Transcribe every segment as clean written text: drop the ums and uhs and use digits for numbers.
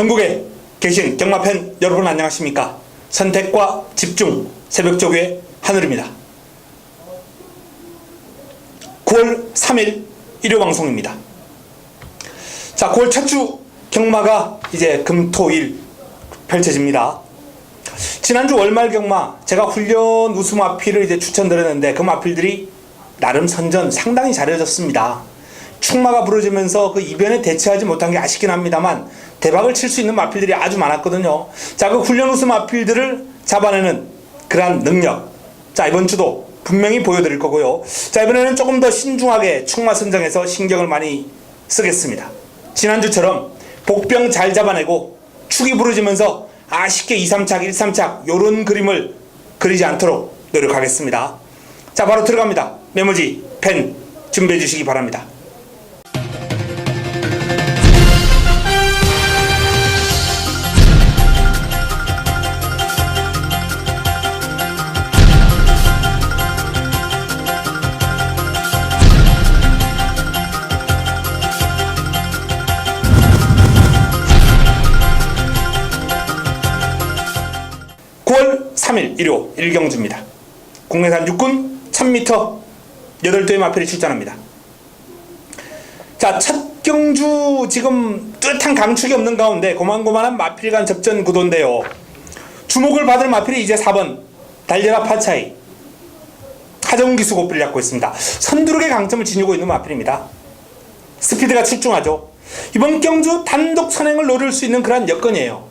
전국에 계신 경마팬 여러분 안녕하십니까? 선택과 집중 새벽조교의 한울입니다. 9월 3일 일요방송입니다. 자, 9월 첫 주 경마가 이제 금토일 펼쳐집니다. 지난주 월말 경마 제가 훈련 우수 마필을 이제 추천드렸는데 그 마필들이 나름 선전 상당히 잘해졌습니다. 축마가 부러지면서 그 이변에 대처하지 못한 게 아쉽긴 합니다만 대박을 칠 수 있는 마필들이 아주 많았거든요. 자, 그 훈련 우수 마필들을 잡아내는 그러한 능력, 자, 이번 주도 분명히 보여드릴 거고요. 자, 이번에는 조금 더 신중하게 축마 선정에서 신경을 많이 쓰겠습니다. 지난주처럼 복병 잘 잡아내고 축이 부러지면서 아쉽게 2, 3착, 1, 3착 요런 그림을 그리지 않도록 노력하겠습니다. 자, 바로 들어갑니다. 메모지, 펜 준비해 주시기 바랍니다. (9월 3일) 일요 1경주입니다. 국내산 육군 1000m 8대의 마필이 출전합니다. 자, 첫 경주 지금 뚜렷한 강축이 없는 가운데 고만고만한 마필 간 접전 구도인데요. 주목을 받을 마필이 이제 4번 달려라 파차이 하정기수 고삐를 잡고 있습니다. 선두력의 강점을 지니고 있는 마필입니다. 스피드가 출중하죠. 이번 경주 단독 선행을 노릴 수 있는 그런 여건이에요.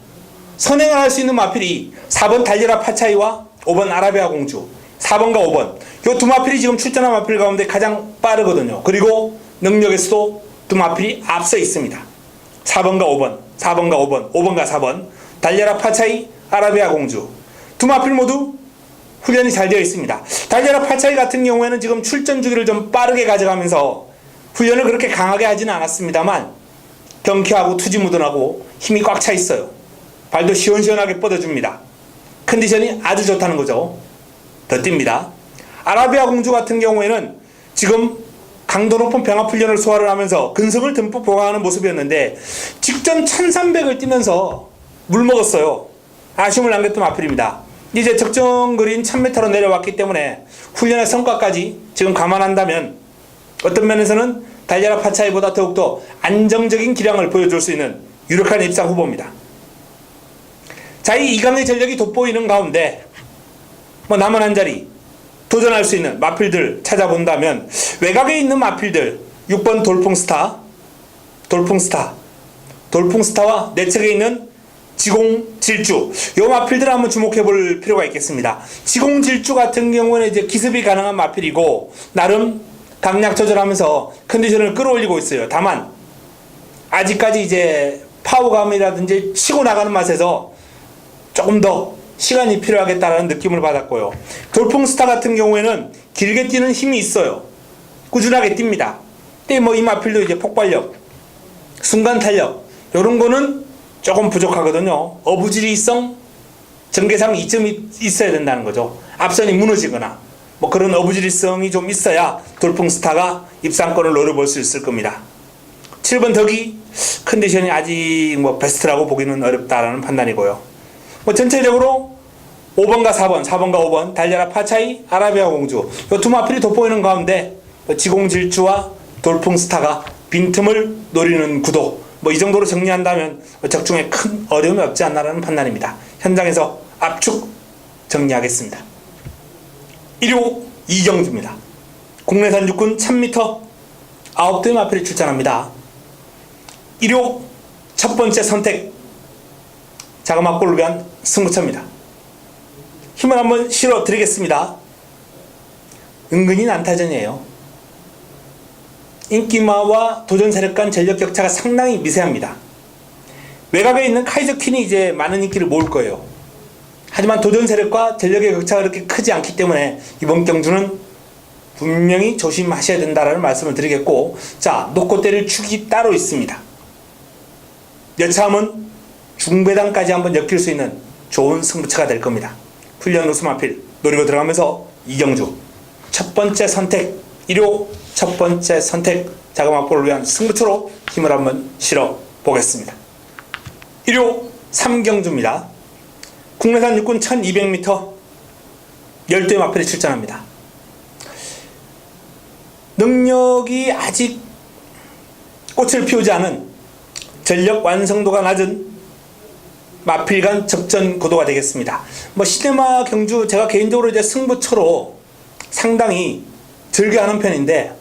선행을 할 수 있는 마필이 4번 달려라 파차이와 5번 아라비아 공주, 4번과 5번 이 두 마필이 지금 출전한 마필 가운데 가장 빠르거든요. 그리고 능력에서도 두 마필이 앞서 있습니다. 4번과 5번, 4번과 5번, 5번과 4번 달려라 파차이, 아라비아 공주 두 마필 모두 훈련이 잘 되어 있습니다. 달려라 파차이 같은 경우에는 지금 출전 주기를 좀 빠르게 가져가면서 훈련을 그렇게 강하게 하지는 않았습니다만 경쾌하고 투지무던하고 힘이 꽉 차 있어요. 발도 시원시원하게 뻗어줍니다. 컨디션이 아주 좋다는 거죠. 더 뜁니다. 아라비아 공주 같은 경우에는 지금 강도 높은 병합 훈련을 소화를 하면서 근성을 듬뿍 보강하는 모습이었는데 직전 1300을 뛰면서 물먹었어요. 아쉬움을 남겼던 마필입니다. 이제 적정 거리인 1000m로 내려왔기 때문에 훈련의 성과까지 지금 감안한다면 어떤 면에서는 달려라 파차이보다 더욱더 안정적인 기량을 보여줄 수 있는 유력한 입상 후보입니다. 자, 이 이강의 전력이 돋보이는 가운데 남은 한 자리 도전할 수 있는 마필들 찾아본다면 외곽에 있는 마필들 6번 돌풍스타와 내측에 있는 지공질주 이 마필들을 한번 주목해 볼 필요가 있겠습니다. 지공질주 같은 경우는 이제 기습이 가능한 마필이고 나름 강약 조절하면서 컨디션을 끌어올리고 있어요. 다만 아직까지 이제 파워감이라든지 치고 나가는 맛에서 조금 더 시간이 필요하겠다는 느낌을 받았고요. 돌풍스타 같은 경우에는 길게 뛰는 힘이 있어요. 꾸준하게 뜁니다. 근데 이 마필도 이제 폭발력, 순간 탄력 이런 거는 조금 부족하거든요. 어부지리성, 전개상 이점이 있어야 된다는 거죠. 앞선이 무너지거나 그런 어부지리성이 좀 있어야 돌풍스타가 입상권을 노려볼 수 있을 겁니다. 7번 덕이 컨디션이 아직 베스트라고 보기는 어렵다라는 판단이고요. 전체적으로 5번과 4번, 4번과 5번 달려라 파차이, 아라비아 공주 이 두 마필이 돋보이는 가운데 지공질주와 돌풍스타가 빈틈을 노리는 구도 이 정도로 정리한다면 적중에 큰 어려움이 없지 않나라는 판단입니다. 현장에서 압축 정리하겠습니다. 1호 2경주입니다. 국내산 육군 1000m 9대의 마필이 출전합니다. 1호 첫 번째 선택 자그마골을 위한 승부처입니다. 힘을 한번 실어 드리겠습니다. 은근히 난타전이에요. 인기마와 도전 세력 간 전력 격차가 상당히 미세합니다. 외곽에 있는 카이저퀸이 이제 많은 인기를 모을 거예요. 하지만 도전 세력과 전력의 격차가 그렇게 크지 않기 때문에 이번 경주는 분명히 조심하셔야 된다라는 말씀을 드리겠고, 자, 놓고 때릴 축이 따로 있습니다. 여차하면 중배당까지 한번 엮일 수 있는 좋은 승부처가 될 겁니다. 훈련 우수 마필 노리고 들어가면서 이경주 첫 번째 선택 1호 첫 번째 선택 자그마골을 위한 승부처로 힘을 한번 실어 보겠습니다. 1호 삼경주입니다. 국내산 육군 1200m 열도의 마필에 출전합니다. 능력이 아직 꽃을 피우지 않은 전력 완성도가 낮은 마필간 적전 고도가 되겠습니다. 시네마 경주 제가 개인적으로 이제 승부처로 상당히 즐겨하는 편인데,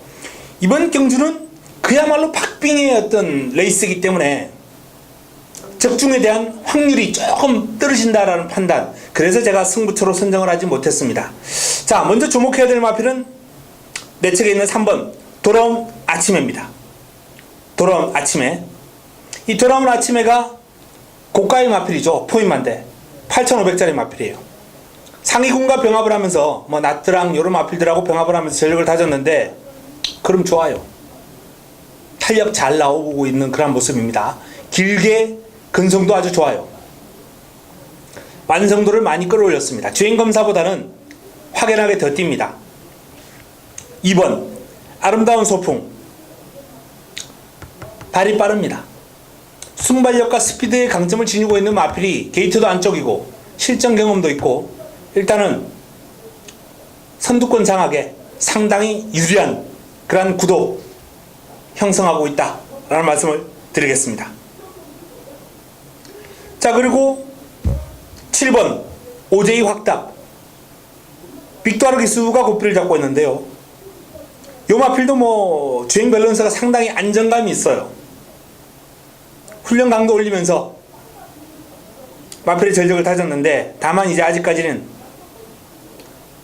이번 경주는 그야말로 박빙의 어떤 레이스이기 때문에 적중에 대한 확률이 조금 떨어진다라는 판단, 그래서 제가 승부처로 선정을 하지 못했습니다. 자, 먼저 주목해야 될 마필은 내 책에 있는 3번 돌아온 아침해입니다. 돌아온 아침해. 이 돌아온 아침해가 고가의 마필이죠. 포인만대 8,500짜리 마필이에요. 상위군과 병합을 하면서 나트랑 이런 마필들하고 병합을 하면서 전력을 다졌는데, 그럼 좋아요. 탄력 잘 나오고 있는 그런 모습입니다. 길게 근성도 아주 좋아요. 완성도를 많이 끌어올렸습니다. 주행검사보다는 확연하게 더 뜁니다. 2번 아름다운 소풍. 발이 빠릅니다. 순발력과 스피드의 강점을 지니고 있는 마필이 게이트도 안쪽이고 실전 경험도 있고, 일단은 선두권 장악에 상당히 유리한 그런 구도 형성하고 있다라는 말씀을 드리겠습니다. 자, 그리고 7번 오제이 확답. 빅토르 기수가 고삐를 잡고 있는데요, 요 마필도 주행 밸런스가 상당히 안정감이 있어요. 훈련 강도 올리면서 마필의 전력을 다졌는데, 다만 이제 아직까지는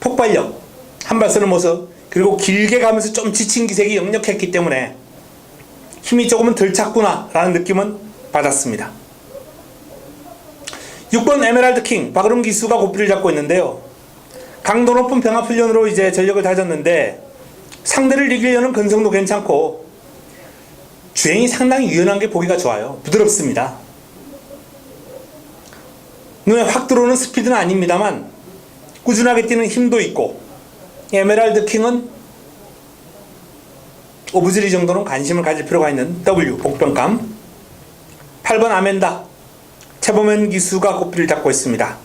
폭발력, 한 발 쓰는 모습, 그리고 길게 가면서 좀 지친 기색이 역력했기 때문에 힘이 조금은 덜 찼구나 라는 느낌은 받았습니다. 6번 에메랄드 킹 박으름 기수가 고삐를 잡고 있는데요, 강도 높은 병합 훈련으로 이제 전력을 다졌는데 상대를 이기려는 근성도 괜찮고 주행이 상당히 유연한 게 보기가 좋아요. 부드럽습니다. 눈에 확 들어오는 스피드는 아닙니다만 꾸준하게 뛰는 힘도 있고, 에메랄드 킹은 오브즈리 정도는 관심을 가질 필요가 있는 W 복병감. 8번 아멘다 최범현 기수가 고삐를 잡고 있습니다.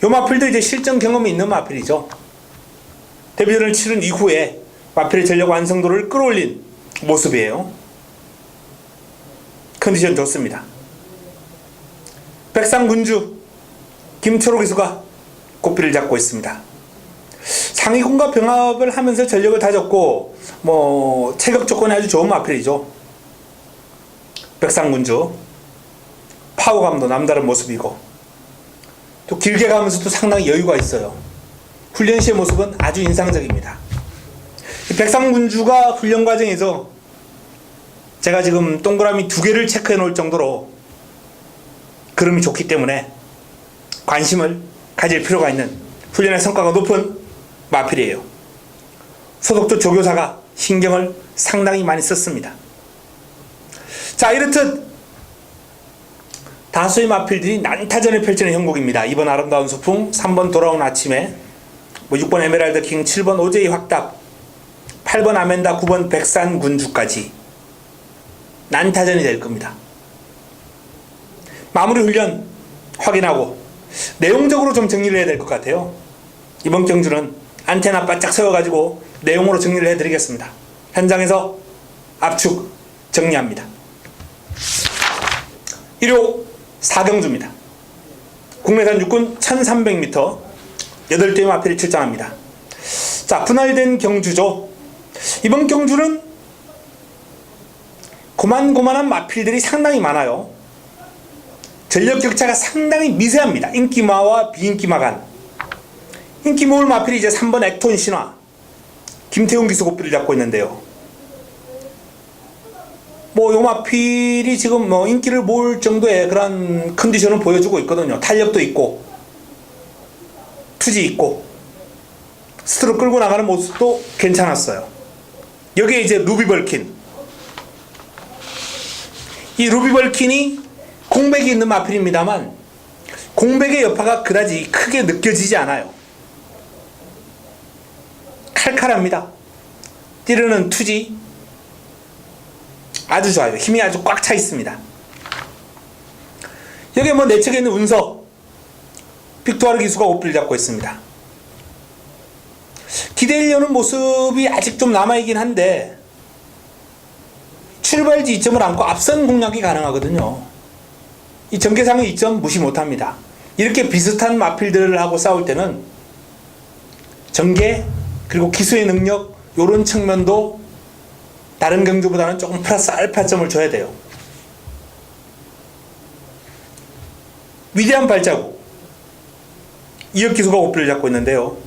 요 마필도 이제 실전 경험이 있는 마필이죠. 데뷔전을 치른 이후에 마필의 전력 완성도를 끌어올린 모습이에요. 컨디션 좋습니다. 백상군주 김철호 기수가 고삐를 잡고 있습니다. 상위군과 병합을 하면서 전력을 다졌고 체격 조건이 아주 좋은 마필이죠. 백상군주 파워감도 남다른 모습이고, 또 길게 가면서도 상당히 여유가 있어요. 훈련 시의 모습은 아주 인상적입니다. 백상군주가 훈련 과정에서 제가 지금 동그라미 2개를 체크해 놓을 정도로 그름이 좋기 때문에 관심을 가질 필요가 있는, 훈련의 성과가 높은 마필이에요. 소속조 조교사가 신경을 상당히 많이 썼습니다. 자, 이렇듯 다수의 마필들이 난타전을 펼치는 형국입니다. 2번 아름다운 소풍, 3번 돌아온 아침에, 6번 에메랄드 킹, 7번 오제이 확답, 8번 아멘다, 9번 백산군주까지 난타전이 될 겁니다. 마무리 훈련 확인하고 내용적으로 좀 정리를 해야 될 것 같아요. 이번 경주는 안테나 바짝 세워가지고 내용으로 정리를 해드리겠습니다. 현장에서 압축 정리합니다. 1호 4경주입니다. 국내산 육군 1300m 8대의 마필이 출전합니다. 자, 분할된 경주죠. 이번 경주는 고만고만한 마필들이 상당히 많아요. 전력 격차가 상당히 미세합니다. 인기마와 비인기마 간. 인기 모을 마필이 이제 3번 액톤 신화 김태훈 기수 고삐를 잡고 있는데요, 요 마필이 지금 인기를 모을 정도의 그런 컨디션을 보여주고 있거든요. 탄력도 있고 투지 있고 스트로 끌고 나가는 모습도 괜찮았어요. 여기에 이제 루비 벌킨, 이 루비 벌킨이 공백이 있는 마필입니다만 공백의 여파가 그다지 크게 느껴지지 않아요. 칼칼합니다. 찌르는 투지 아주 좋아요. 힘이 아주 꽉 차 있습니다. 여기에 뭐 내측에 있는 운석, 빅토르 기수가 오피를 잡고 있습니다. 기대려는 모습이 아직 좀 남아있긴 한데 출발지 이점을 안고 앞선 공략이 가능하거든요. 이 전개상의 이점 무시 못합니다. 이렇게 비슷한 마필들을 하고 싸울 때는 전개 그리고 기수의 능력 이런 측면도 다른 경주보다는 조금 플러스 알파점을 줘야 돼요. 위대한 발자국 이역 기수가 오피를 잡고 있는데요.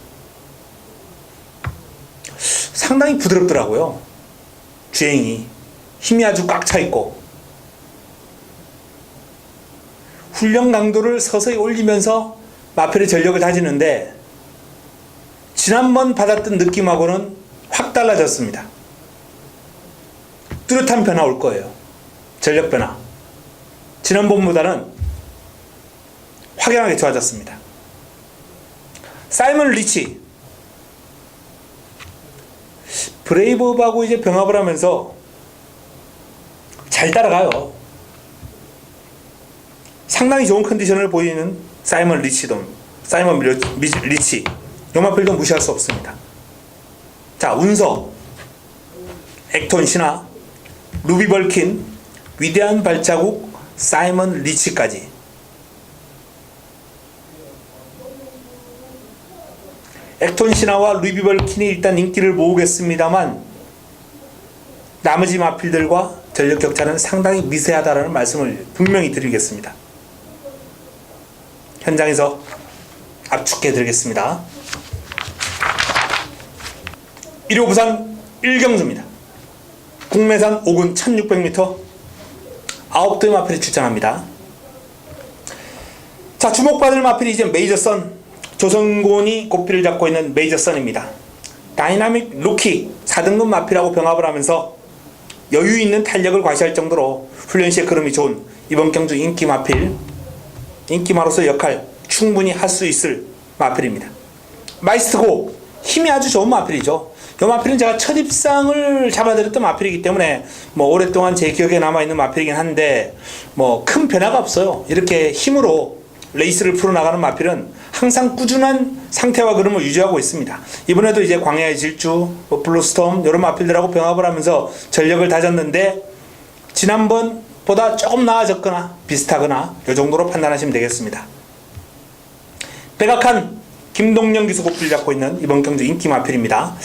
상당히 부드럽더라고요. 주행이 힘이 아주 꽉 차 있고 훈련 강도를 서서히 올리면서 마필의 전력을 다지는데 지난번 받았던 느낌하고는 확 달라졌습니다. 뚜렷한 변화 올 거예요. 전력 변화. 지난번보다는 확연하게 좋아졌습니다. 사이먼 리치 브레이브업하고 이제 병합을 하면서 잘 따라가요. 상당히 좋은 컨디션을 보이는 사이먼 리치. 요 마필도 무시할 수 없습니다. 자, 운석, 액톤 신화, 루비 벌킨, 위대한 발자국, 사이먼 리치까지. 액톤 신화와 루비 벌킨이 일단 인기를 모으겠습니다만 나머지 마필들과 전력 격차는 상당히 미세하다라는 말씀을 분명히 드리겠습니다. 현장에서 압축해 드리겠습니다. 1호 부산 1경주입니다. 국내산 5군 1600m 9대의 마필이 출전합니다. 자, 주목받을 마필이 이제 메이저선, 조성곤이 고삐를 잡고 있는 메이저선입니다. 다이나믹 루키 4등급 마필하고 병합을 하면서 여유 있는 탄력을 과시할 정도로 훈련 시의 흐름이 좋은 이번 경주 인기 마필, 인기마로서 역할 충분히 할 수 있을 마필입니다. 마이스트고 힘이 아주 좋은 마필이죠. 이 마필은 제가 첫 입상을 잡아드렸던 마필이기 때문에 뭐 오랫동안 제 기억에 남아있는 마필이긴 한데 뭐 큰 변화가 없어요. 이렇게 힘으로 레이스를 풀어나가는 마필은 항상 꾸준한 상태와 그름을 유지하고 있습니다. 이번에도 이제 광야의 질주, 블루스톰 이런 마필들하고 병합을 하면서 전력을 다졌는데 지난번보다 조금 나아졌거나 비슷하거나 이 정도로 판단하시면 되겠습니다. 백악한 김동영 기수 고삐를 잡고 있는 이번 경주 인기 마필입니다.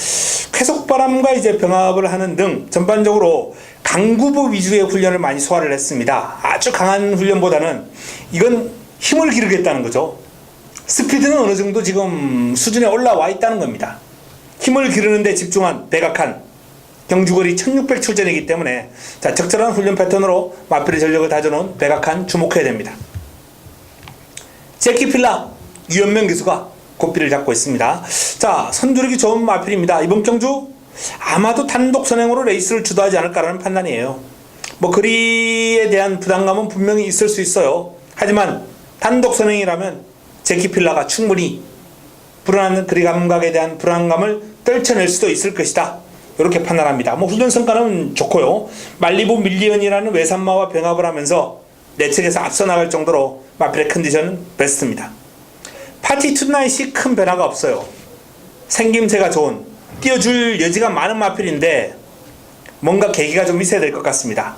쾌속바람과 이제 병합을 하는 등 전반적으로 강구부 위주의 훈련을 많이 소화를 했습니다. 아주 강한 훈련보다는 이건 힘을 기르겠다는 거죠. 스피드는 어느 정도 지금 수준에 올라와 있다는 겁니다. 힘을 기르는 데 집중한 백악한 경주거리 1600 출전이기 때문에 자, 적절한 훈련 패턴으로 마필의 전력을 다져놓은 백악한 주목해야 됩니다. 제키필라 유현명 기수가 고삐를 잡고 있습니다. 자, 선두르기 좋은 마필입니다. 이번 경주 아마도 단독 선행으로 레이스를 주도하지 않을까라는 판단이에요. 뭐 거리에 대한 부담감은 분명히 있을 수 있어요. 하지만 단독 선행이라면 제키필라가 충분히 불안한 거리 감각에 대한 불안감을 떨쳐낼 수도 있을 것이다. 이렇게 판단합니다. 뭐 훈련 성과는 좋고요. 말리부 밀리언이라는 외산마와 병합을 하면서 내측에서 앞서 나갈 정도로 마필의 컨디션은 베스트입니다. 파티 투나잇이 큰 변화가 없어요. 생김새가 좋은, 띄워줄 여지가 많은 마필인데 뭔가 계기가 좀 있어야 될 것 같습니다.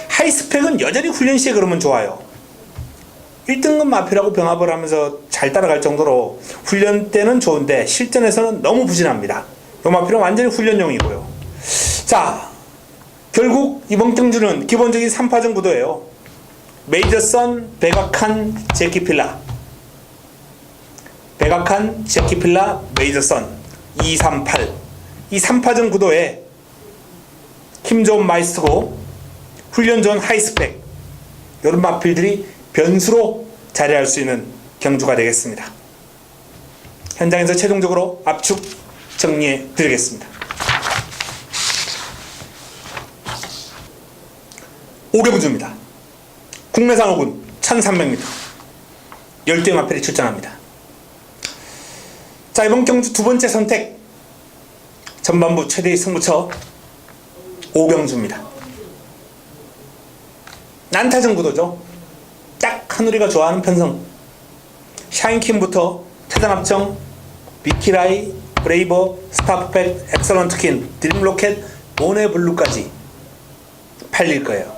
하이스펙은 여전히 훈련 시에 그러면 좋아요. 1등급 마필하고 병합을 하면서 잘 따라갈 정도로 훈련 때는 좋은데 실전에서는 너무 부진합니다. 이 마필은 완전히 훈련용이고요. 자, 결국 이번 경주는 기본적인 3파전 구도예요. 메이저선, 백악한, 제키필라, 백악한, 제키필라, 메이저선 238. 이 3파전 구도에 힘 좋은 마이스트고 훈련 좋은 하이스펙 이런 마필들이 변수로 자리할 수 있는 경주가 되겠습니다. 현장에서 최종적으로 압축 정리해 드리겠습니다. 5경주입니다. 국내산 5군 1300m 10대 마필이 출전합니다. 자, 이번 경주 두 번째 선택 전반부 최대의 승부처 5경주입니다. 난타전 구도죠. 딱 한우리가 좋아하는 편성 샤인킨부터 태단합정, 비키라이, 브레이버, 스타프팩, 엑설런트킨, 드림로켓, 모네블루까지 팔릴 거예요.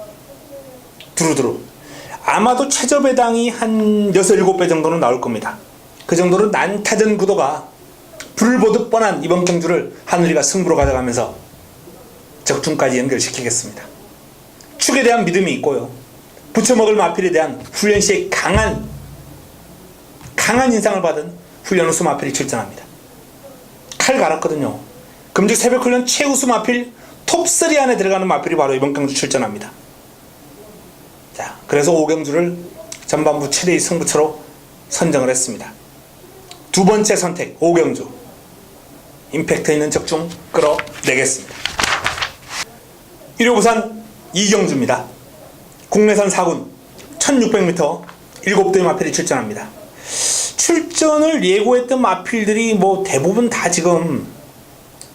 두루두루. 아마도 최저 배당이 한 6, 7배 정도는 나올 겁니다. 그 정도로 난타전 구도가 불을 보듯 뻔한 이번 경주를 한우리가 승부로 가져가면서 적중까지 연결시키겠습니다. 축에 대한 믿음이 있고요. 부쳐먹을 마필에 대한 훈련 시에 강한 인상을 받은 훈련 우수 마필이 출전합니다. 칼 갈았거든요. 금주 새벽 훈련 최우수 마필 톱3 안에 들어가는 마필이 바로 이번 경주 출전합니다. 자, 그래서 5경주를 전반부 최대의 승부처로 선정을 했습니다. 두 번째 선택 5경주 임팩트 있는 적중 끌어내겠습니다. 1호 부산 2경주입니다. 국내산 4군 1600m 7대의 마필이 출전합니다. 출전을 예고했던 마필들이 뭐 대부분 다 지금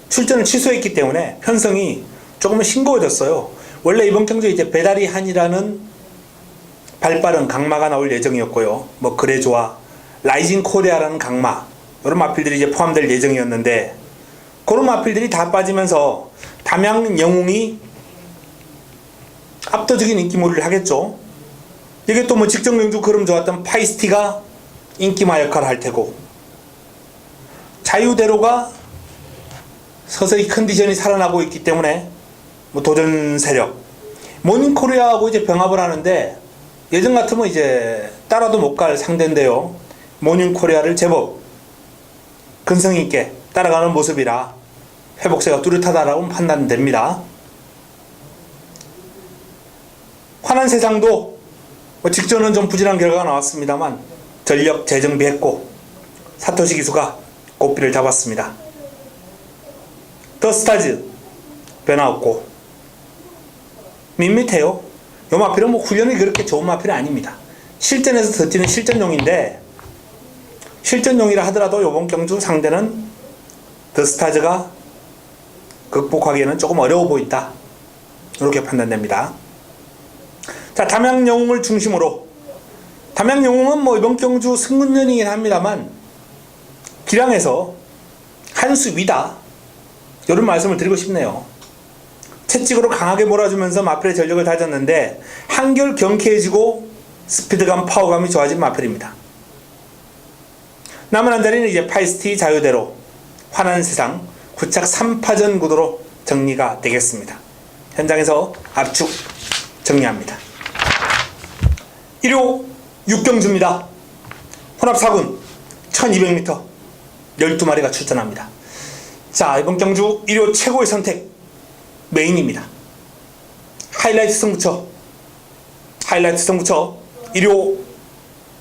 출전을 취소했기 때문에 편성이 조금은 싱거워졌어요. 원래 이번 경주에 이제 배다리 한이라는 발빠른 강마가 나올 예정이었고요. 뭐 그래조와 라이징 코리아라는 강마 이런 마필들이 이제 포함될 예정이었는데 그런 마필들이 다 빠지면서 담양 영웅이 압도적인 인기몰이를 하겠죠. 이게 또 뭐 직전 경주 그름 좋았던 파이스티가 인기마 역할을 할 테고 자유대로가 서서히 컨디션이 살아나고 있기 때문에 뭐 도전 세력 모닝코리아하고 이제 병합을 하는데 예전 같으면 이제 따라도 못 갈 상대인데요. 모닝코리아를 제법 근성이 있게 따라가는 모습이라 회복세가 뚜렷하다라고 판단됩니다. 환한 세상도 뭐 직전은 좀 부진한 결과가 나왔습니다만 전력 재정비했고 사토시 기수가 고삐를 잡았습니다. 더 스타즈 변화 없고 밋밋해요. 요 마필은 뭐 훈련이 그렇게 좋은 마필은 아닙니다. 실전에서 더 뛰는 실전용인데 실전용이라 하더라도 요번 경주 상대는 더 스타즈가 극복하기에는 조금 어려워 보인다. 이렇게 판단됩니다. 자, 담양 영웅을 중심으로 담양 영웅은 뭐 이번 경주 승문년이긴 합니다만 기량에서 한 수 위다. 이런 말씀을 드리고 싶네요. 채찍으로 강하게 몰아주면서 마필의 전력을 다졌는데 한결 경쾌해지고 스피드감, 파워감이 좋아진 마필입니다. 남은 한 자리는 이제 파이스티 자유대로 환한 세상 9착 3파전 구도로 정리가 되겠습니다. 현장에서 압축 정리합니다. 1호 6경주입니다. 혼합 4군 1200m 12마리가 출전합니다. 자, 이번 경주 1호 최고의 선택 메인입니다. 하이라이트 승부처 1호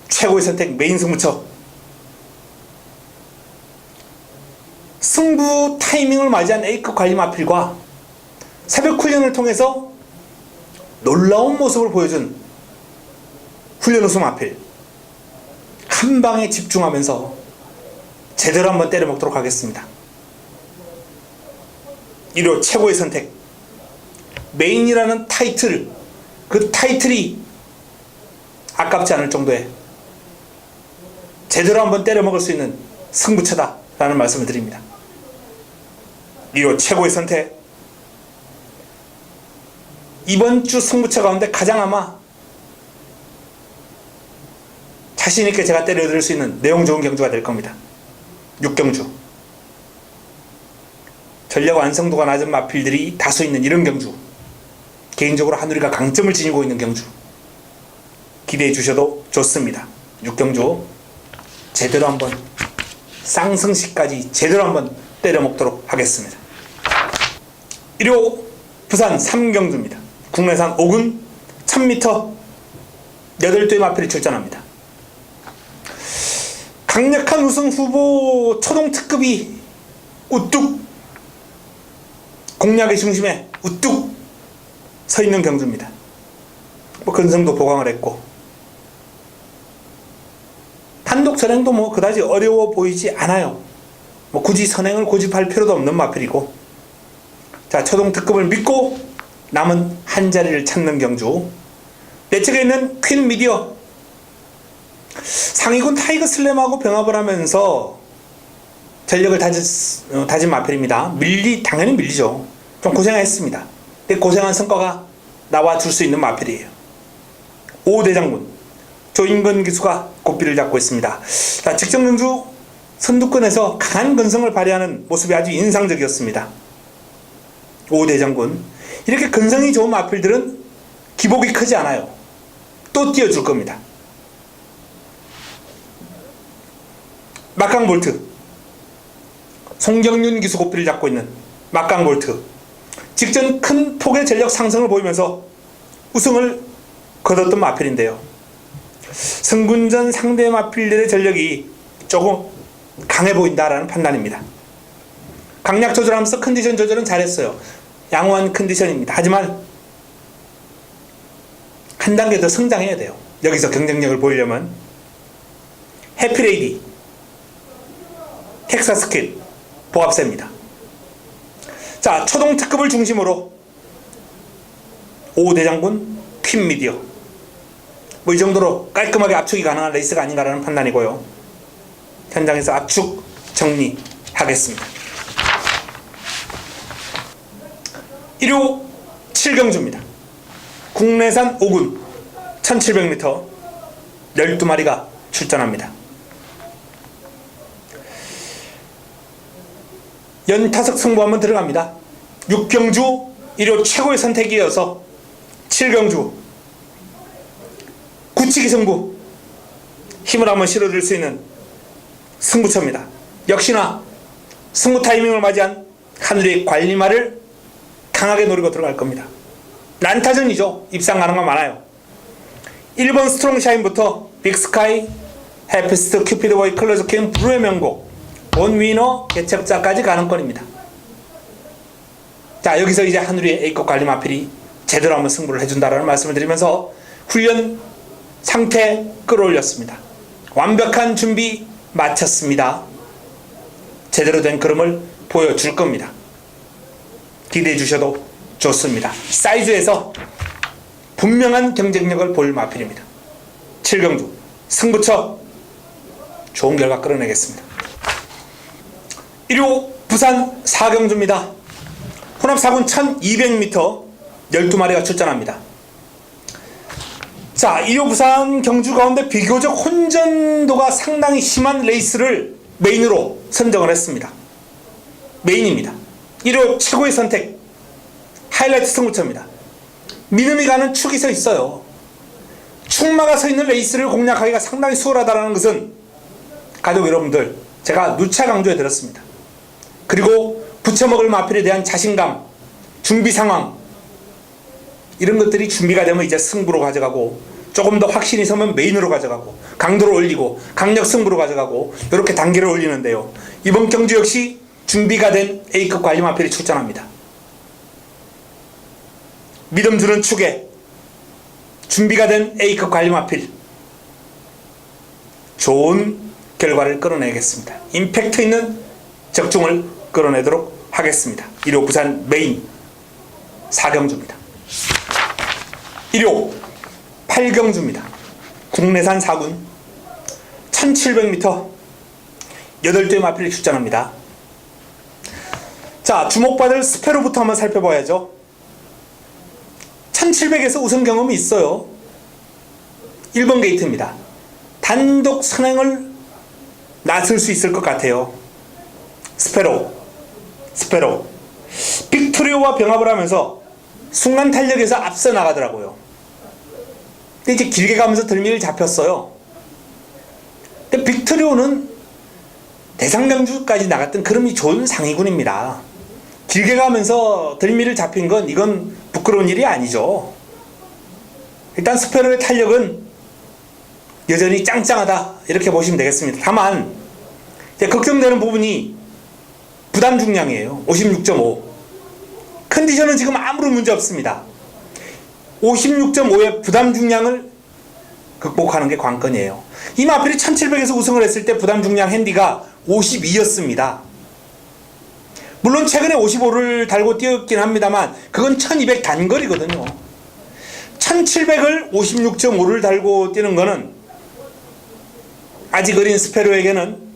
최고의 선택 메인 승부처. 승부 타이밍을 맞이한 A급 관리 마필과 새벽 훈련을 통해서 놀라운 모습을 보여준 훈련 우수 마필 한 방에 집중하면서 제대로 한번 때려 먹도록 하겠습니다. 1호 최고의 선택 메인이라는 타이틀, 그 타이틀이 아깝지 않을 정도의 제대로 한번 때려 먹을 수 있는 승부처다 라는 말씀을 드립니다. 1호 최고의 선택 이번 주 승부처 가운데 가장 아마 자신있게 제가 때려드릴 수 있는 내용 좋은 경주가 될 겁니다. 6경주 전력 완성도가 낮은 마필들이 다수 있는 이런 경주, 개인적으로 한우리가 강점을 지니고 있는 경주 기대해 주셔도 좋습니다. 6경주 제대로 한번 쌍승시까지 제대로 한번 때려 먹도록 하겠습니다. 1호 부산 3경주입니다. 국내산 5군 1000m 8대의 마필이 출전합니다. 강력한 우승 후보 초동특급이 우뚝 공략의 중심에 우뚝 서 있는 경주입니다. 뭐 근성도 보강을 했고 단독 선행도 뭐 그다지 어려워 보이지 않아요. 뭐 굳이 선행을 고집할 필요도 없는 마필이고, 자, 초동특급을 믿고 남은 한 자리를 찾는 경주. 내 측에 있는 퀸 미디어 상위군 타이거 슬램하고 병합을 하면서 전력을 다진 마필입니다. 당연히 밀리죠. 좀 고생했습니다. 근데 고생한 성과가 나와줄 수 있는 마필이에요. 오대장군 조인근 기수가 고삐를 잡고 있습니다. 자, 직전경주 선두권에서 강한 근성을 발휘하는 모습이 아주 인상적이었습니다. 오대장군, 이렇게 근성이 좋은 마필들은 기복이 크지 않아요. 또 띄워줄 겁니다. 막강볼트, 송경윤 기수 고삐를 잡고 있는 막강볼트, 직전 큰 폭의 전력 상승을 보이면서 우승을 거뒀던 마필인데요. 승군전 상대 마필들의 전력이 조금 강해 보인다라는 판단입니다. 강약 조절하면서 컨디션 조절은 잘했어요. 양호한 컨디션입니다. 하지만 한 단계 더 성장해야 돼요. 여기서 경쟁력을 보이려면. 해피레이디, 텍사스킷, 보합세입니다. 자, 초동 특급을 중심으로 오대장군, 퀸미디어, 뭐 이 정도로 깔끔하게 압축이 가능한 레이스가 아닌가라는 판단이고요. 현장에서 압축 정리하겠습니다. 1호 7경주입니다. 국내산 5군 1700m 12마리가 출전합니다. 연타석 승부 한번 들어갑니다. 6경주 1호 최고의 선택이어서 7경주 굳히기 승부, 힘을 한번 실어줄 수 있는 승부처입니다. 역시나 승부 타이밍을 맞이한 하늘의 관리마를 강하게 노리고 들어갈 겁니다. 난타전이죠. 입상 가능한 많아요. 1번 스트롱샤인부터 빅스카이, 해피스트, 큐피드보이, 클로즈킹, 브루의 명곡, 원위너, 개척자까지 가능권입니다. 자, 여기서 이제 하늘의 A급 관리 마필이 제대로 한번 승부를 해준다라는 말씀을 드리면서 훈련 상태 끌어올렸습니다. 완벽한 준비 마쳤습니다. 제대로 된 걸음을 보여줄 겁니다. 기대해 주셔도 좋습니다. 사이즈에서 분명한 경쟁력을 볼 마필입니다. 7경주 승부처 좋은 결과 끌어내겠습니다. 1호 부산 4경주입니다. 혼합 4군 1200m 12마리가 출전합니다. 자, 1호 부산 경주 가운데 비교적 혼전도가 상당히 심한 레이스를 메인으로 선정을 했습니다. 메인입니다. 1호 최고의 선택, 하이라이트 승부처입니다. 믿음이 가는 축이 서 있어요. 축마가 서 있는 레이스를 공략하기가 상당히 수월하다는 것은 가족 여러분들, 제가 누차 강조해 드렸습니다. 그리고 붙여먹을 마필에 대한 자신감, 준비 상황, 이런 것들이 준비가 되면 이제 승부로 가져가고, 조금 더 확신이 서면 메인으로 가져가고, 강도를 올리고 강력 승부로 가져가고, 이렇게 단계를 올리는데요. 이번 경주 역시 준비가 된 A급 관리 마필이 출전합니다. 믿음 주는 축에 준비가 된 A급 관리 마필, 좋은 결과를 끌어내겠습니다. 임팩트 있는 적중을 끌어내도록 하겠습니다. 1호 부산 메인 4경주입니다. 1호 8경주입니다. 국내산 4군 1700m 8대의 마필이 출전합니다. 자, 주목받을 스페로부터 한번 살펴봐야죠. 1700에서 우승 경험이 있어요. 1번 게이트입니다. 단독 선행을 나설 수 있을 것 같아요. 스페로 빅토리오와 병합을 하면서 순간 탄력에서 앞서 나가더라고요. 근데 이제 길게 가면서 들미를 잡혔어요. 근데 빅토리오는 대상경주까지 나갔던 그름이 좋은 상위군입니다. 길게 가면서 들미를 잡힌 건 이건 부끄러운 일이 아니죠. 일단 스페로의 탄력은 여전히 짱짱하다, 이렇게 보시면 되겠습니다. 다만 이제 걱정되는 부분이 부담 중량이에요. 56.5. 컨디션은 지금 아무런 문제 없습니다. 56.5의 부담 중량을 극복하는 게 관건이에요. 이 마필이 1700에서 우승을 했을 때 부담 중량 핸디가 52였습니다. 물론 최근에 55를 달고 뛰었긴 합니다만 그건 1200 단거리거든요. 1700을 56.5를 달고 뛰는 거는 아직 어린 스페로에게는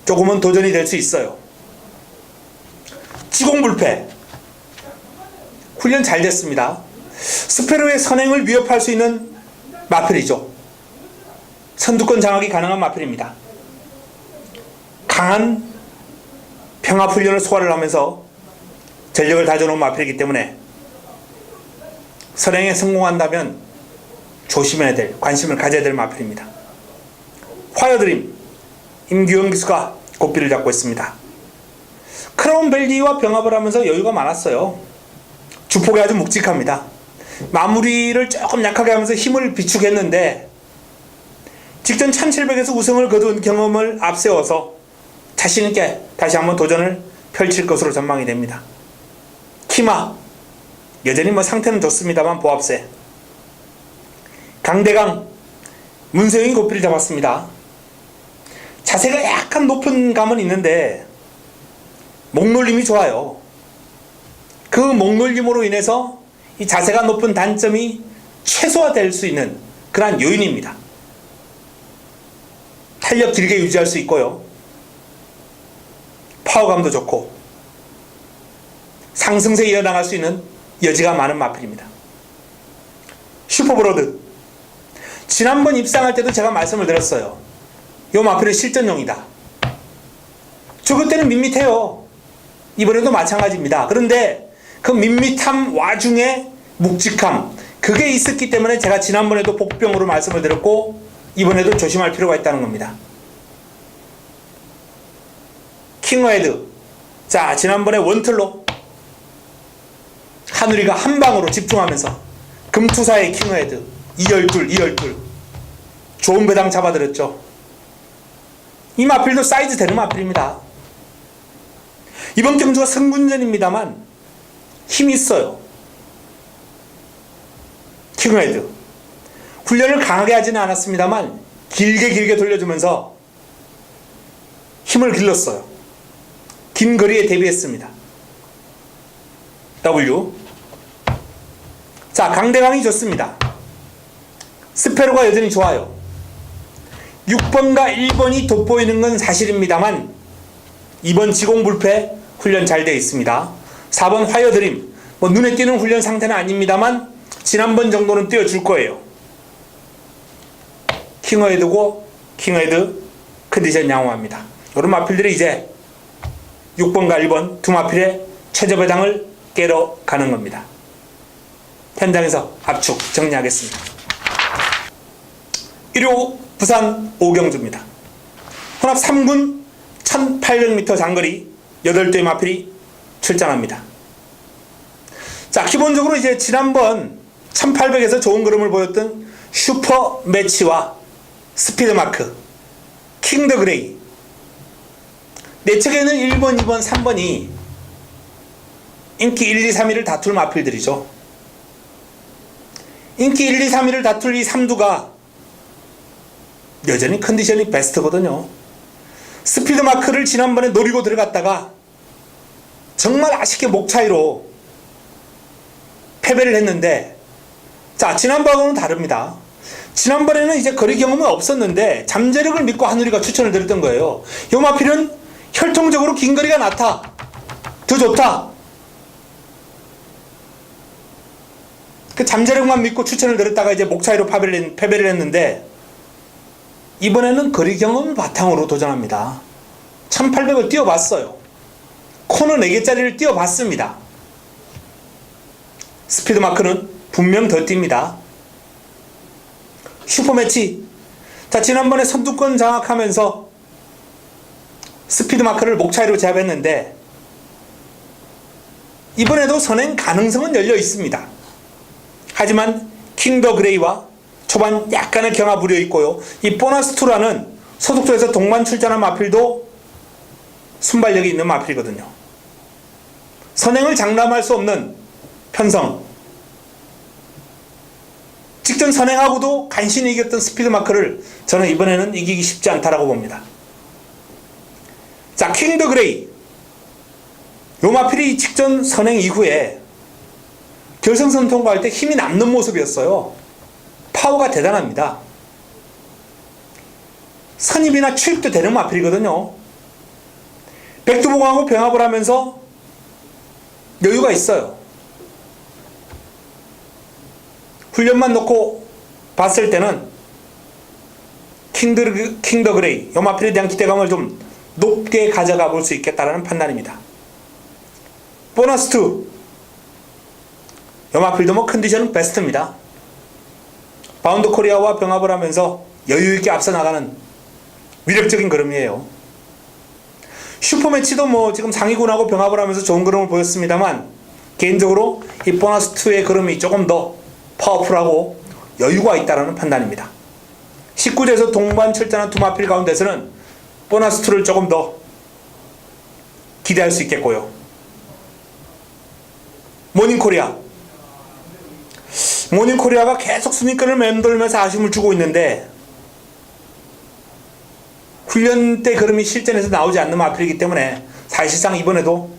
조금은 도전이 될 수 있어요. 지공불패 훈련 잘 됐습니다. 스페로의 선행을 위협할 수 있는 마필이죠. 선두권 장악이 가능한 마필입니다. 강한 평합훈련을 소화를 하면서 전력을 다져놓은 마필이기 때문에 선행에 성공한다면 조심해야 될, 관심을 가져야 될 마필입니다. 화여드림 임규영 기수가 고삐를 잡고 있습니다. 크라운밸리와 병합을 하면서 여유가 많았어요. 주폭이 아주 묵직합니다. 마무리를 조금 약하게 하면서 힘을 비축했는데 직전 1700에서 우승을 거둔 경험을 앞세워서 자신있게 다시 한번 도전을 펼칠 것으로 전망이 됩니다. 키마 여전히 상태는 좋습니다만 보합세. 강대강 문세영이 고삐를 잡았습니다. 자세가 약간 높은 감은 있는데 목놀림이 좋아요. 그 목놀림으로 인해서 이 자세가 높은 단점이 최소화될 수 있는 그러한 요인입니다. 탄력 길게 유지할 수 있고요. 파워감도 좋고 상승세에 이어나갈 수 있는 여지가 많은 마필입니다. 슈퍼브로드 지난번 입상할 때도 제가 말씀을 드렸어요. 이 마필은 실전용이다. 저 그때는 밋밋해요. 이번에도 마찬가지입니다. 그런데 그 밋밋함 와중에 묵직함 그게 있었기 때문에 제가 지난번에도 복병으로 말씀을 드렸고 이번에도 조심할 필요가 있다는 겁니다. 킹어헤드 자 지난번에 원틀로 하누리가 한방으로 집중하면서 금투사의 킹어헤드 2열둘 좋은 배당 잡아들였죠. 이 마필도 사이즈 되는 마필입니다. 이번 경주가 승군전입니다만 힘이 있어요. 킹어헤드 훈련을 강하게 하지는 않았습니다만 길게 돌려주면서 힘을 길렀어요. 긴 거리에 대비했습니다. W 자 강대강이 좋습니다. 스페로가 여전히 좋아요. 6번과 1번이 돋보이는 건 사실입니다만 2번 지공불패 훈련 잘 되어 있습니다. 4번 화여드림 눈에 띄는 훈련 상태는 아닙니다만 지난번 정도는 띄워줄 거예요. 킹어헤드고 킹어헤드 컨디션 양호합니다. 이런 마필들이 이제 6번과 1번 두 마필의 최저배당을 깨러 가는 겁니다. 현장에서 압축 정리하겠습니다. 1호 부산 오경주입니다. 혼합 3군 1800m 장거리 8대의 마필이 출전합니다. 자, 기본적으로 이제 지난번 1800에서 좋은 걸음을 보였던 슈퍼 매치와 스피드 마크, 킹더 그레이. 내 책에는 1번, 2번, 3번이 인기 1, 2, 3위를 다툴 마필들이죠. 인기 1, 2, 3위를 다툴 이 3두가 여전히 컨디션이 베스트거든요. 스피드 마크를 지난번에 노리고 들어갔다가 정말 아쉽게 목 차이로 패배를 했는데, 자, 지난번하고는 다릅니다. 지난번에는 이제 거리 경험이 없었는데 잠재력을 믿고 하누리가 추천을 드렸던 거예요. 요 마필은 혈통적으로 긴 거리가 낫다, 더 좋다, 그 잠재력만 믿고 추천을 드렸다가 이제 목 차이로 패배를 했는데 이번에는 거리 경험을 바탕으로 도전합니다. 1800을 뛰어봤어요. 코너 4개짜리를 뛰어봤습니다. 스피드 마크는 분명 더 뜁니다. 슈퍼매치. 자, 지난번에 선두권 장악하면서 스피드 마크를 목 차이로 제압했는데 이번에도 선행 가능성은 열려 있습니다. 하지만 킹더 그레이와 초반 약간의 경합 우려 있고요. 이 보너스2라는 소속조에서 동반 출전한 마필도 순발력이 있는 마필이거든요. 선행을 장담할 수 없는 편성. 직전 선행하고도 간신히 이겼던 스피드 마크를 저는 이번에는 이기기 쉽지 않다라고 봅니다. 자, 킹더 그레이. 요 마필이 직전 선행 이후에 결승선 통과할 때 힘이 남는 모습이었어요. 파워가 대단합니다. 선입이나 추입도 되는 마필이거든요. 백두봉하고 병합을 하면서 여유가 있어요. 훈련만 놓고 봤을 때는 킹 더 그레이, 요 마필에 대한 기대감을 좀 높게 가져가 볼 수 있겠다라는 판단입니다. 보너스 2, 요 마필도 뭐 컨디션은 베스트입니다. 바운드 코리아와 병합을 하면서 여유있게 앞서 나가는 위력적인 그림이에요. 슈퍼매치도 뭐 지금 상위군하고 병합을 하면서 좋은 그림을 보였습니다만, 개인적으로 이 보너스 2의 그림이 조금 더 파워풀하고 여유가 있다는 판단입니다. 19제에서 동반 출전한 두 마필 가운데서는 보너스 2를 조금 더 기대할 수 있겠고요. 모닝코리아가 계속 순위권을 맴돌면서 아쉬움을 주고 있는데, 훈련 때 그림이 실전에서 나오지 않는 마필이기 때문에 사실상 이번에도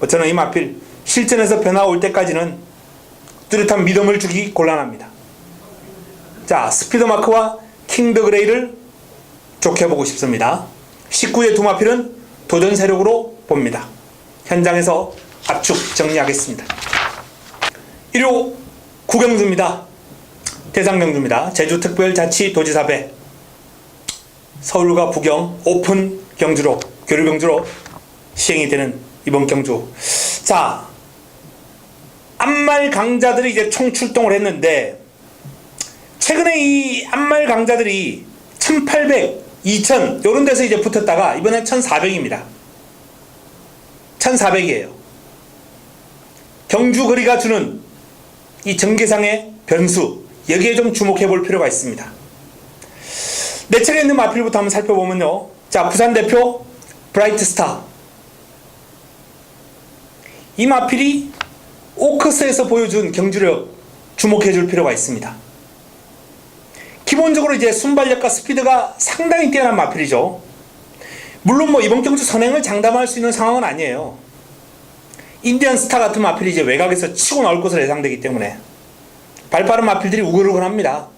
저는 이 마필 실전에서 변화 올 때까지는 뚜렷한 믿음을 주기 곤란합니다. 자, 스피드마크와 킹 더 그레이를 좋게 보고 싶습니다. 19의 두 마필은 도전 세력으로 봅니다. 현장에서 압축 정리하겠습니다. 1호 구경주입니다. 대상경주입니다. 제주특별자치도지사배 서울과 부경 오픈 경주로, 교류 경주로 시행이 되는 이번 경주. 자, 암말 강자들이 이제 총 출동을 했는데, 최근에 이 암말 강자들이 1800, 2000 요런 데서 이제 붙었다가 이번엔 1400입니다. 1400이에요. 경주 거리가 주는 이 전개상의 변수, 여기에 좀 주목해 볼 필요가 있습니다. 내측에 있는 마필부터 한번 살펴보면요. 자, 부산 대표 브라이트스타. 이 마필이 오크스에서 보여준 경주력 주목해 줄 필요가 있습니다. 기본적으로 이제 순발력과 스피드가 상당히 뛰어난 마필이죠. 물론 뭐 이번 경주 선행을 장담할 수 있는 상황은 아니에요. 인디언 스타 같은 마필이 이제 외곽에서 치고 나올 것으로 예상되기 때문에 발빠른 마필들이 우글우글합니다.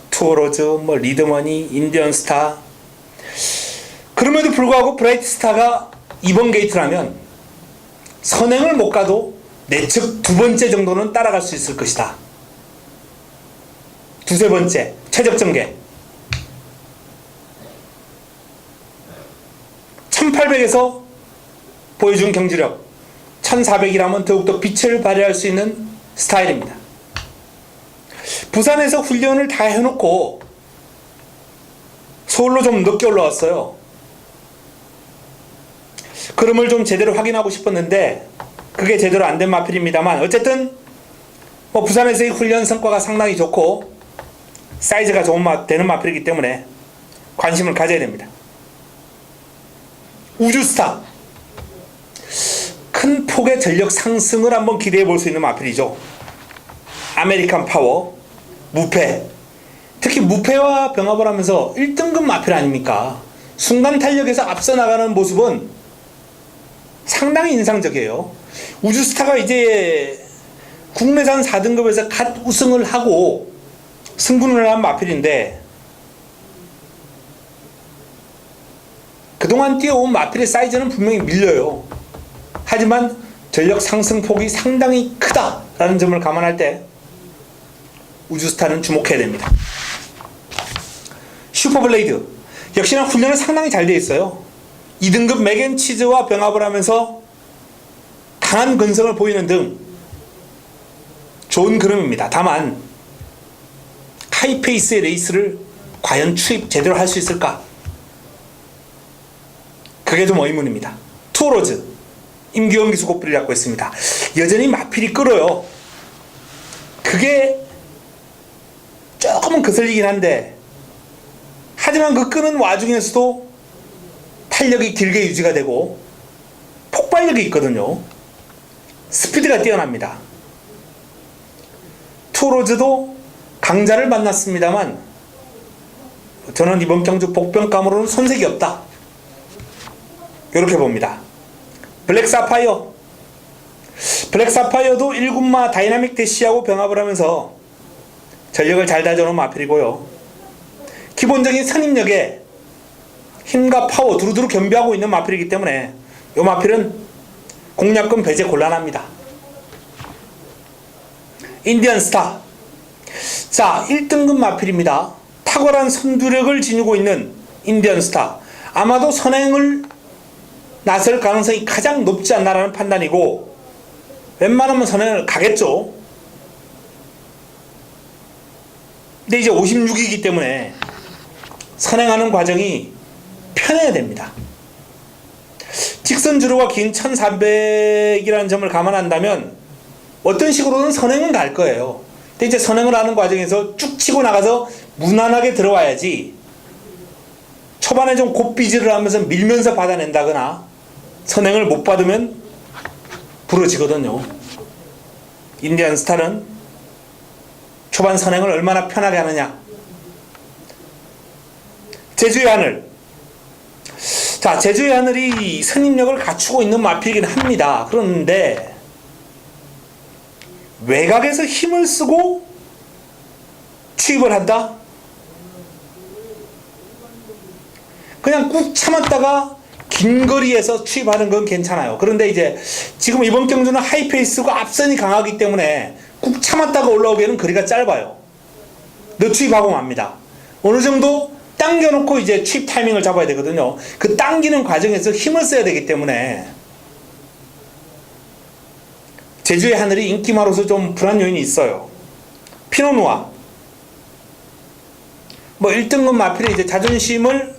투어로즈, 뭐 리드머니, 인디언 스타. 그럼에도 불구하고 브라이트 스타가 이번 게이트라면 선행을 못 가도 내측 두 번째 정도는 따라갈 수 있을 것이다. 두세 번째 최적 전개. 1800에서 보여준 경주력 1400이라면 더욱더 빛을 발휘할 수 있는 스타일입니다. 부산에서 훈련을 다 해놓고 서울로 좀 늦게 올라왔어요. 그림을 좀 제대로 확인하고 싶었는데 그게 제대로 안 된 마필입니다만, 어쨌든 뭐 부산에서의 훈련 성과가 상당히 좋고 사이즈가 되는 마필이기 때문에 관심을 가져야 됩니다. 우주스타, 큰 폭의 전력 상승을 한번 기대해 볼 수 있는 마필이죠. 아메리칸 파워, 무패. 특히 무패와 병합을 하면서 1등급 마필 아닙니까? 순간 탄력에서 앞서 나가는 모습은 상당히 인상적이에요. 우주스타가 이제 국내산 4등급에서 갓 우승을 하고 승분을 한 마필인데, 그동안 뛰어온 마필의 사이즈는 분명히 밀려요. 하지만 전력 상승폭이 상당히 크다라는 점을 감안할 때 우주스타는 주목해야 됩니다. 슈퍼블레이드 역시나 훈련은 상당히 잘 되어 있어요. 2등급 맥앤치즈와 병합을 하면서 강한 근성을 보이는 등 좋은 그림입니다. 다만 하이페이스의 레이스를 과연 추입 제대로 할 수 있을까? 그게 좀 의문입니다. 투어로즈 임규영 기수 고삐를 잡고 있습니다. 여전히 마필이 끌어요. 그게 조금은 거슬리긴 한데, 하지만 그 끄는 와중에서도 탄력이 길게 유지가 되고 폭발력이 있거든요. 스피드가 뛰어납니다. 투어로즈도 강자를 만났습니다만 저는 이번 경주 복병감으로는 손색이 없다, 이렇게 봅니다. 블랙사파이어도 1군마 다이나믹 대시하고 병합을 하면서 전력을 잘 다져놓은 마필이고요. 기본적인 선입력에 힘과 파워 두루두루 겸비하고 있는 마필이기 때문에 이 마필은 공략권 배제 곤란합니다. 인디언 스타. 자, 1등급 마필입니다. 탁월한 선두력을 지니고 있는 인디언 스타. 아마도 선행을 나설 가능성이 가장 높지 않나라는 판단이고, 웬만하면 선행을 가겠죠. 근데 이제 56이기 때문에 선행하는 과정이 편해야 됩니다. 직선 주로가 긴 1400이라는 점을 감안한다면 어떤 식으로는 선행은 갈 거예요. 근데 이제 선행을 하는 과정에서 쭉 치고 나가서 무난하게 들어와야지, 초반에 좀 곱비질을 하면서 밀면서 받아낸다거나 선행을 못 받으면 부러지거든요. 인디언 스타는 초반 선행을 얼마나 편하게 하느냐. 제주의 하늘. 자, 제주의 하늘이 선임력을 갖추고 있는 마필이긴 합니다. 그런데 외곽에서 힘을 쓰고 취입을 한다? 그냥 꾹 참았다가 긴 거리에서 취입하는 건 괜찮아요. 그런데 이제 지금 이번 경주는 하이페이스고 앞선이 강하기 때문에 꾹 참았다가 올라오기에는 거리가 짧아요. 너 취입하고 맙니다. 어느 정도 당겨놓고 이제 취입 타이밍을 잡아야 되거든요. 그 당기는 과정에서 힘을 써야 되기 때문에 제주의 하늘이 인기마로서 좀 불안 요인이 있어요. 피노누아. 뭐 1등급 마필이 이제 자존심을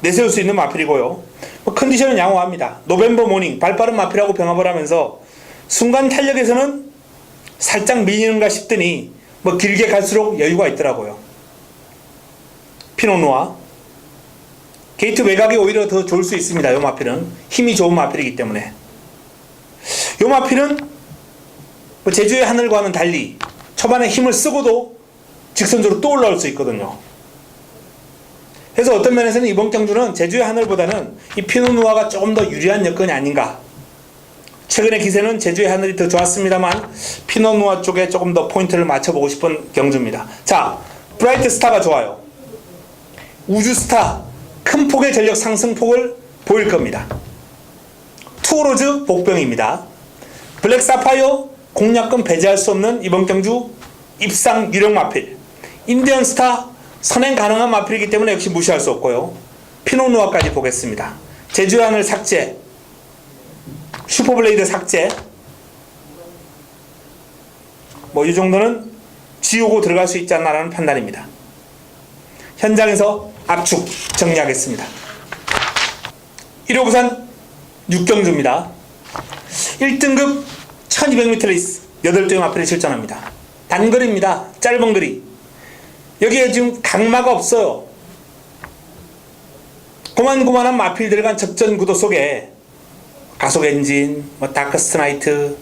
내세울 수 있는 마필이고요. 뭐 컨디션은 양호합니다. 노벤버 모닝 발빠른 마필하고 병합을 하면서 순간 탄력에서는 살짝 밀리는가 싶더니 뭐 길게 갈수록 여유가 있더라고요. 피노누아. 게이트 외곽이 오히려 더 좋을 수 있습니다. 요 마필은 힘이 좋은 마필이기 때문에. 요 마필은 뭐 제주의 하늘과는 달리 초반에 힘을 쓰고도 직선적으로 또 올라올 수 있거든요. 그래서 어떤 면에서는 이번 경주는 제주의 하늘보다는 이 피노누아가 조금 더 유리한 여건이 아닌가. 최근의 기세는 제주의 하늘이 더 좋았습니다만 피노누아 쪽에 조금 더 포인트를 맞춰보고 싶은 경주입니다. 자, 브라이트 스타가 좋아요. 우주 스타 큰 폭의 전력 상승폭을 보일 겁니다. 투어로즈 복병입니다. 블랙 사파이어 공략권 배제할 수 없는 이번 경주 입상 유력 마필. 인디언 스타 선행 가능한 마필이기 때문에 역시 무시할 수 없고요. 피노누아까지 보겠습니다. 제주의 하늘 삭제, 슈퍼블레이드 삭제, 뭐 이 정도는 지우고 들어갈 수 있지 않나라는 판단입니다. 현장에서 압축 정리하겠습니다. 1호 부산 6경주입니다. 1등급 1200m 레이스 8대 마필이 출전합니다. 단거리입니다. 짧은 거리. 여기에 지금 강마가 없어요. 고만고만한 마필 들어간 접전 구도 속에 가속 엔진, 뭐 다크스트 나이트,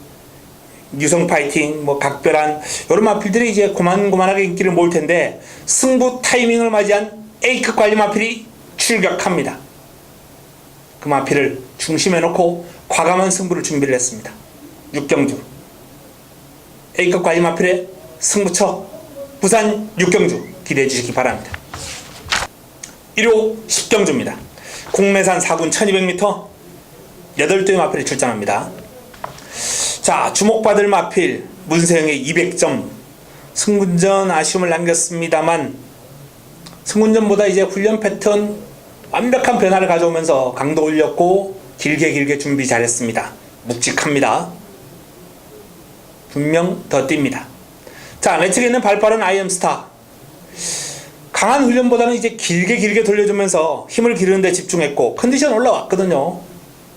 유성 파이팅, 뭐 각별한 이런 마필들이 이제 고만고만하게 인기를 모을 텐데 승부 타이밍을 맞이한 A급 관리 마필이 출격합니다. 그 마필을 중심에 놓고 과감한 승부를 준비를 했습니다. 6경주 A급 관리 마필의 승부처 부산 6경주 기대해 주시기 바랍니다. 1호 10경주입니다. 국내산 4군 1200m 8대 마필이 출전합니다. 자, 주목받을 마필 문세영의 200점. 승군전 아쉬움을 남겼습니다만 승군전보다 이제 훈련 패턴 완벽한 변화를 가져오면서 강도 올렸고 길게 준비 잘했습니다. 묵직합니다. 분명 더 뜁니다. 자, 내 측에 있는 발빠른 아이엠스타. 강한 훈련보다는 이제 길게 돌려주면서 힘을 기르는 데 집중했고 컨디션 올라왔거든요.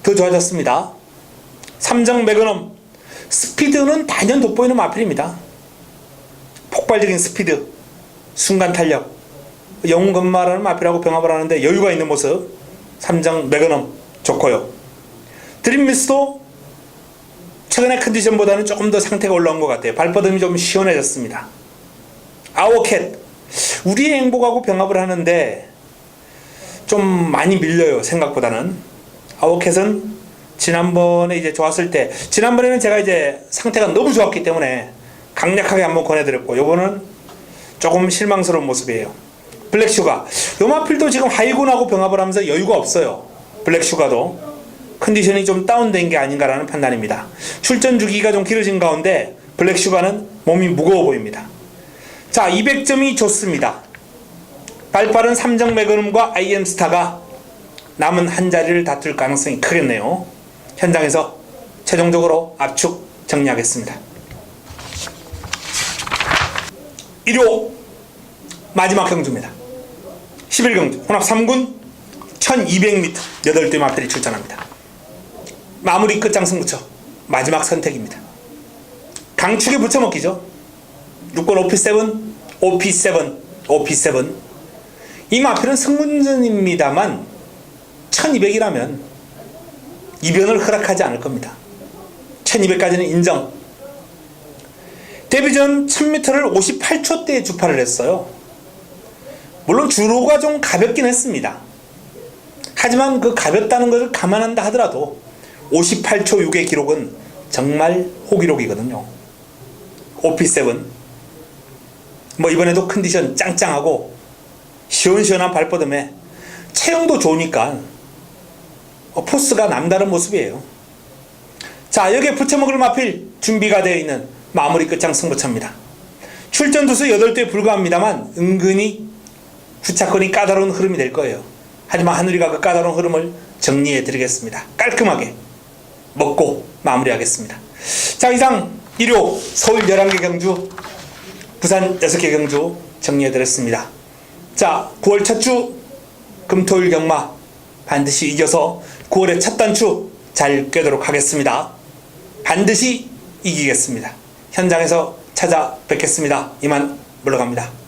더 좋아졌습니다. 삼정 매그넘. 스피드는 단연 돋보이는 마필입니다. 폭발적인 스피드, 순간 탄력, 영웅 건마라는 마필하고 병합을 하는데 여유가 있는 모습. 삼정 매그넘 좋고요. 드림미스도 최근의 컨디션보다는 조금 더 상태가 올라온 것 같아요. 발버둥이 좀 시원해졌습니다. 아워캣, 우리의 행복하고 병합을 하는데 좀 많이 밀려요. 생각보다는. 아워캣은 지난번에 이제 좋았을 때, 지난번에는 제가 이제 상태가 너무 좋았기 때문에 강력하게 한번 권해드렸고, 요거는 조금 실망스러운 모습이에요. 블랙슈가. 요마필도 지금 하이군하고 병합을 하면서 여유가 없어요. 블랙슈가도 컨디션이 좀 다운된 게 아닌가라는 판단입니다. 출전 주기가 좀 길어진 가운데 블랙슈가는 몸이 무거워 보입니다. 자, 200점이 좋습니다. 발빠른 삼정 매그넘과 IM스타가 남은 한 자리를 다툴 가능성이 크겠네요. 현장에서 최종적으로 압축 정리하겠습니다. 1호 마지막 경주입니다. 11경주 혼합 3군 1200m 8대 마필이 출전합니다. 마무리 끝장 승부처 마지막 선택입니다. 강축에 붙여먹기죠. 6권 OP7 이 마필은 승문전입니다만 1200이라면 이변을 허락하지 않을 겁니다. 1200까지는 인정. 데뷔 전 1000m를 58초대에 주파를 했어요. 물론 주로가 좀 가볍긴 했습니다. 하지만 그 가볍다는 것을 감안한다 하더라도 58초 6의 기록은 정말 호기록이거든요. OP7 이번에도 컨디션 짱짱하고 시원시원한 발버듬에 체형도 좋으니까 포스가 남다른 모습이에요. 자, 여기에 붙여먹을 마필 준비가 되어 있는 마무리 끝장 승부처입니다. 출전 두수 8대에 불과합니다만 은근히 후차권이 까다로운 흐름이 될 거예요. 하지만 하늘이가 그 까다로운 흐름을 정리해 드리겠습니다. 깔끔하게 먹고 마무리하겠습니다. 자, 이상 1호 서울 11개 경주, 부산 6개 경주 정리해 드렸습니다. 자, 9월 첫 주 금토일 경마 반드시 이겨서 9월의 첫 단추 잘 꿰도록 하겠습니다. 반드시 이기겠습니다. 현장에서 찾아뵙겠습니다. 이만 물러갑니다.